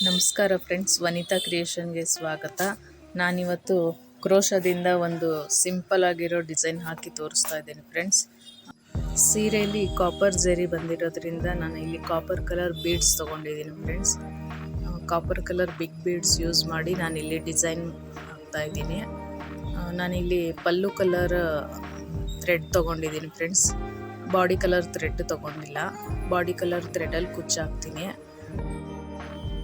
ನಮಸ್ಕಾರ ಫ್ರೆಂಡ್ಸ್, ವನಿತಾ ಕ್ರಿಯೇಷನ್ಗೆ ಸ್ವಾಗತ. ನಾನಿವತ್ತು ಕ್ರೋಶದಿಂದ ಒಂದು ಸಿಂಪಲ್ ಆಗಿರೋ ಡಿಸೈನ್ ಹಾಕಿ ತೋರಿಸ್ತಾ ಇದ್ದೀನಿ ಫ್ರೆಂಡ್ಸ್. ಸೀರೆಯಲ್ಲಿ ಕಾಪರ್ ಜರಿ ಬಂದಿರೋದ್ರಿಂದ ನಾನು ಇಲ್ಲಿ ಕಾಪರ್ ಕಲರ್ ಬೀಡ್ಸ್ ತೊಗೊಂಡಿದ್ದೀನಿ friends. Copper colour big beads use ಮಾಡಿ ನಾನಿಲ್ಲಿ ಡಿಸೈನ್ ಹಾಕ್ತಾ ಇದ್ದೀನಿ. ನಾನಿಲ್ಲಿ ಪಲ್ಲು ಕಲರ್ ಥ್ರೆಡ್ ತೊಗೊಂಡಿದ್ದೀನಿ ಫ್ರೆಂಡ್ಸ್. ಬಾಡಿ ಕಲರ್ ಥ್ರೆಡ್ ತೊಗೊಂಡಿಲ್ಲ. ಬಾಡಿ ಕಲರ್ ಥ್ರೆಡಲ್ಲಿ ಕುಚ್ಚಾಕ್ತೀನಿ.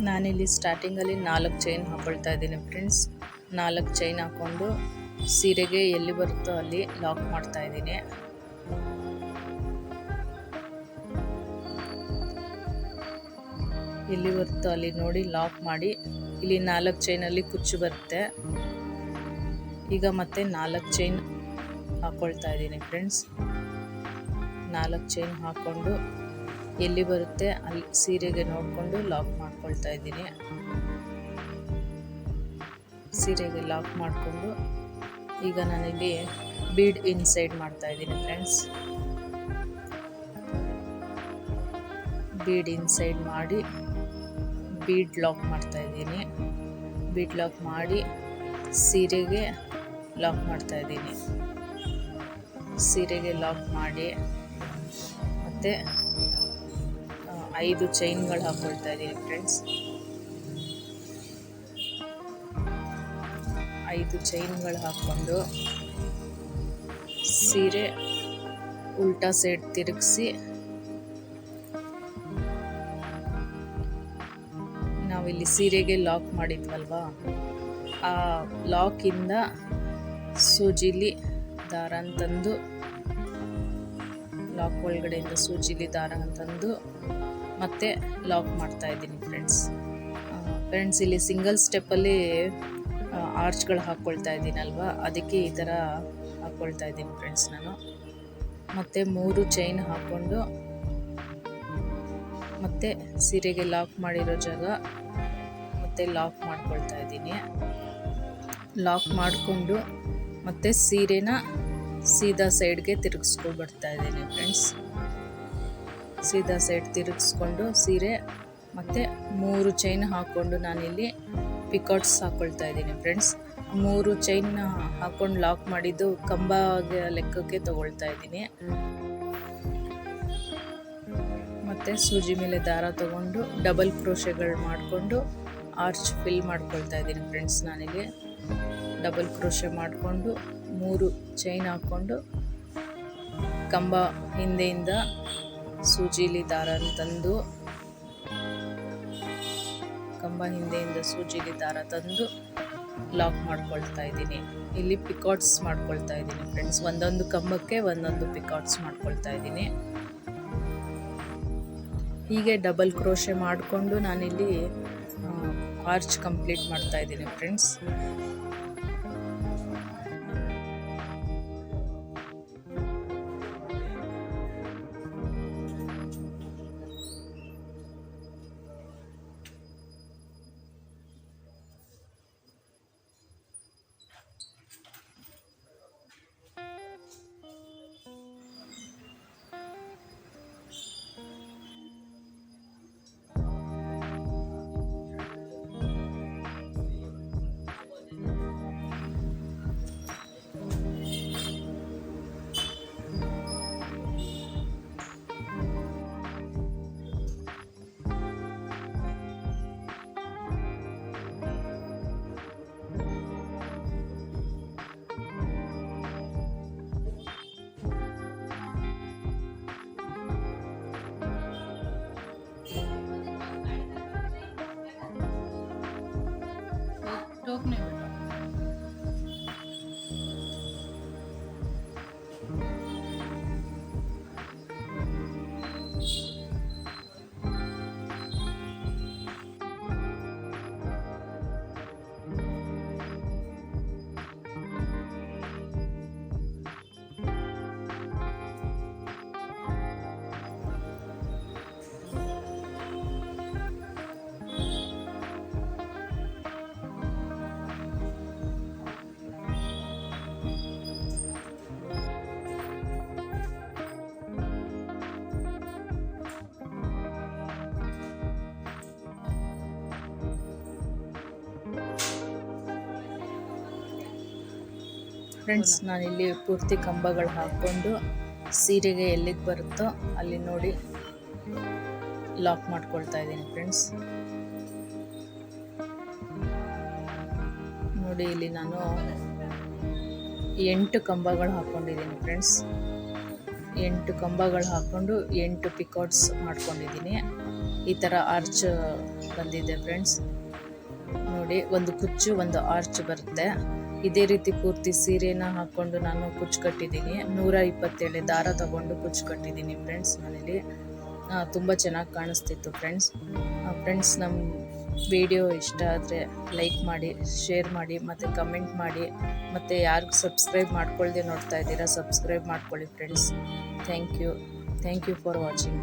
ನಾನಿಲ್ಲಿ ಸ್ಟಾರ್ಟಿಂಗಲ್ಲಿ 4 ಚೈನ್ ಹಾಕ್ಕೊಳ್ತಾ ಇದ್ದೀನಿ ಫ್ರೆಂಡ್ಸ್. 4 ಚೈನ್ ಹಾಕ್ಕೊಂಡು ಸೀರೆಗೆ ಎಲ್ಲಿ ಬರುತ್ತೋ ಅಲ್ಲಿ ಲಾಕ್ ಮಾಡ್ತಾ ಇದ್ದೀನಿ. ಎಲ್ಲಿ ಬರುತ್ತೋ ಅಲ್ಲಿ ನೋಡಿ ಲಾಕ್ ಮಾಡಿ, ಇಲ್ಲಿ 4 ಚೈನಲ್ಲಿ ಕುಚ್ಚು ಬರುತ್ತೆ. ಈಗ ಮತ್ತೆ 4 ಚೈನ್ ಹಾಕ್ಕೊಳ್ತಾ ಇದ್ದೀನಿ ಫ್ರೆಂಡ್ಸ್. 4 ಚೈನ್ ಹಾಕ್ಕೊಂಡು ಎಲ್ಲಿ ಬರುತ್ತೆ ಅಲ್ಲಿ ಸೀರೆಗೆ ನೋಡಿಕೊಂಡು ಲಾಕ್ ಮಾಡ್ಕೊಳ್ತಾ ಇದ್ದೀನಿ. ಸೀರೆಗೆ ಲಾಕ್ ಮಾಡಿಕೊಂಡು ಈಗ ನಾನಿಲ್ಲಿ ಬೀಡ್ ಇನ್ಸೈಡ್ ಮಾಡ್ತಾ ಇದ್ದೀನಿ ಫ್ರೆಂಡ್ಸ್. ಬೀಡ್ ಇನ್ಸೈಡ್ ಮಾಡಿ ಬೀಡ್ ಲಾಕ್ ಮಾಡ್ತಾ ಇದ್ದೀನಿ. ಬೀಡ್ ಲಾಕ್ ಮಾಡಿ ಸೀರೆಗೆ ಲಾಕ್ ಮಾಡ್ತಾ ಇದ್ದೀನಿ. ಸೀರೆಗೆ ಲಾಕ್ ಮಾಡಿ ಮತ್ತು 5 ಚೈನ್ಗಳು ಹಾಕ್ಕೊಳ್ತಾ ಇದ್ದೀನಿ ಫ್ರೆಂಡ್ಸ್. 5 ಚೈನ್ಗಳು ಹಾಕ್ಕೊಂಡು ಸೀರೆ ಉಲ್ಟಾ ಸೈಡ್ ತಿರುಗಿಸಿ ನಾವಿಲ್ಲಿ ಸೀರೆಗೆ ಲಾಕ್ ಮಾಡಿದ್ವಲ್ವಾ, ಆ ಲಾಕಿಂದ ಸೂಜಿಲಿ ದಾರ ತಂದು, ಲಾಕ್ ಒಳಗಡೆಯಿಂದ ಸೂಜಿಲಿ ದಾರ ತಂದು ಮತ್ತೆ ಲಾಕ್ ಮಾಡ್ತಾ ಇದ್ದೀನಿ ಫ್ರೆಂಡ್ಸ್. ಇಲ್ಲಿ ಸಿಂಗಲ್ ಸ್ಟೆಪ್ಪಲ್ಲಿ ಆರ್ಚ್ಗಳು ಹಾಕ್ಕೊಳ್ತಾ ಇದ್ದೀನಲ್ವ, ಅದಕ್ಕೆ ಈ ಥರ ಹಾಕ್ಕೊಳ್ತಾ ಇದ್ದೀನಿ ಫ್ರೆಂಡ್ಸ್ ನಾನು. ಮತ್ತು 3 ಚೈನ್ ಹಾಕ್ಕೊಂಡು ಮತ್ತೆ ಸೀರೆಗೆ ಲಾಕ್ ಮಾಡಿರೋ ಜಾಗ ಮತ್ತೆ ಲಾಕ್ ಮಾಡ್ಕೊಳ್ತಾ ಇದ್ದೀನಿ. ಲಾಕ್ ಮಾಡಿಕೊಂಡು ಮತ್ತೆ ಸೀರೆನ ಸೀದಾ ಸೈಡ್ಗೆ ತಿರುಗಿಸ್ಕೊಬಿಡ್ತಾ ಇದ್ದೀನಿ ಫ್ರೆಂಡ್ಸ್. ಸೀದಾ ಸೈಡ್ ತಿರುಗಿಸ್ಕೊಂಡು ಸೀರೆ ಮತ್ತು 3 ಚೈನ್ ಹಾಕ್ಕೊಂಡು ನಾನಿಲ್ಲಿ ಪಿಕಾಟ್ಸ್ ಹಾಕ್ಕೊಳ್ತಾ ಇದ್ದೀನಿ ಫ್ರೆಂಡ್ಸ್. 3 ಚೈನ್ ಹಾಕ್ಕೊಂಡು ಲಾಕ್ ಮಾಡಿದ್ದು ಕಂಬಗೆ ಲೆಕ್ಕಕ್ಕೆ ತೊಗೊಳ್ತಾ ಇದ್ದೀನಿ. ಮತ್ತು ಸೂಜಿ ಮೇಲೆ ದಾರ ತೊಗೊಂಡು ಡಬಲ್ ಕ್ರೋಶೆಗಳು ಮಾಡಿಕೊಂಡು ಆರ್ಚ್ ಫಿಲ್ ಮಾಡ್ಕೊಳ್ತಾ ಇದ್ದೀನಿ ಫ್ರೆಂಡ್ಸ್. ನಾನಿಲ್ಲಿ ಡಬಲ್ ಕ್ರೋಶೆ ಮಾಡಿಕೊಂಡು 3 ಚೈನ್ ಹಾಕ್ಕೊಂಡು ಕಂಬ ಹಿಂದೆಯಿಂದ ಸೂಜಿಲಿ ದಾರ ತಂದು, ಕಂಬ ಹಿಂದೆಯಿಂದ ಸೂಜಿಲಿ ದಾರ ತಂದು ಲಾಕ್ ಮಾಡ್ಕೊಳ್ತಾ ಇದ್ದೀನಿ. ಇಲ್ಲಿ ಪಿಕಾಟ್ಸ್ ಮಾಡ್ಕೊಳ್ತಾ ಇದ್ದೀನಿ ಫ್ರೆಂಡ್ಸ್. ಒಂದೊಂದು ಕಂಬಕ್ಕೆ ಒಂದೊಂದು ಪಿಕಾಟ್ಸ್ ಮಾಡ್ಕೊಳ್ತಾ ಇದ್ದೀನಿ. ಹೀಗೆ ಡಬಲ್ ಕ್ರೋಶೆ ಮಾಡಿಕೊಂಡು ನಾನಿಲ್ಲಿ ಆರ್ಚ್ ಕಂಪ್ಲೀಟ್ ಮಾಡ್ತಾ ಇದ್ದೀನಿ ಫ್ರೆಂಡ್ಸ್. ಫ್ರೆಂಡ್ಸ್ ನಾನಿಲ್ಲಿ ಪೂರ್ತಿ ಕಂಬಗಳು ಹಾಕ್ಕೊಂಡು ಸೀರೆಗೆ ಎಲ್ಲಿಗೆ ಬರುತ್ತೋ ಅಲ್ಲಿ ನೋಡಿ ಲಾಕ್ ಮಾಡ್ಕೊಳ್ತಾ ಇದ್ದೀನಿ ಫ್ರೆಂಡ್ಸ್. ನೋಡಿ ಇಲ್ಲಿ ನಾನು 8 ಕಂಬಗಳು ಹಾಕ್ಕೊಂಡಿದ್ದೀನಿ ಫ್ರೆಂಡ್ಸ್. 8 ಕಂಬಗಳು ಹಾಕ್ಕೊಂಡು 8 ಪಿಕಾಟ್ಸ್ ಮಾಡ್ಕೊಂಡಿದ್ದೀನಿ. ಈ ಥರ ಆರ್ಚ್ ಬಂದಿದೆ ಫ್ರೆಂಡ್ಸ್. ನೋಡಿ, ಒಂದು ಕುಚ್ಚು ಒಂದು ಆರ್ಚ್ ಬರುತ್ತೆ. ಇದೇ ರೀತಿ ಪೂರ್ತಿ ಸೀರೆನ ಹಾಕ್ಕೊಂಡು ನಾನು ಕುಚ್ಚು ಕಟ್ಟಿದ್ದೀನಿ. 127 ದಾರ ತಗೊಂಡು ಕುಚ್ಚು ಕಟ್ಟಿದ್ದೀನಿ ಫ್ರೆಂಡ್ಸ್. ನಾನಿಲ್ಲಿ ತುಂಬ ಚೆನ್ನಾಗಿ ಕಾಣಿಸ್ತಿತ್ತು ಫ್ರೆಂಡ್ಸ್. ನಮ್ಮ ವಿಡಿಯೋ ಇಷ್ಟ ಆದರೆ ಲೈಕ್ ಮಾಡಿ, ಶೇರ್ ಮಾಡಿ ಮತ್ತು ಕಮೆಂಟ್ ಮಾಡಿ. ಮತ್ತು ಯಾರಿಗೂ ಸಬ್ಸ್ಕ್ರೈಬ್ ಮಾಡ್ಕೊಳ್ದೆ ನೋಡ್ತಾ ಇದ್ದೀರಾ, ಸಬ್ಸ್ಕ್ರೈಬ್ ಮಾಡ್ಕೊಳ್ಳಿ friends. Thank you for watching.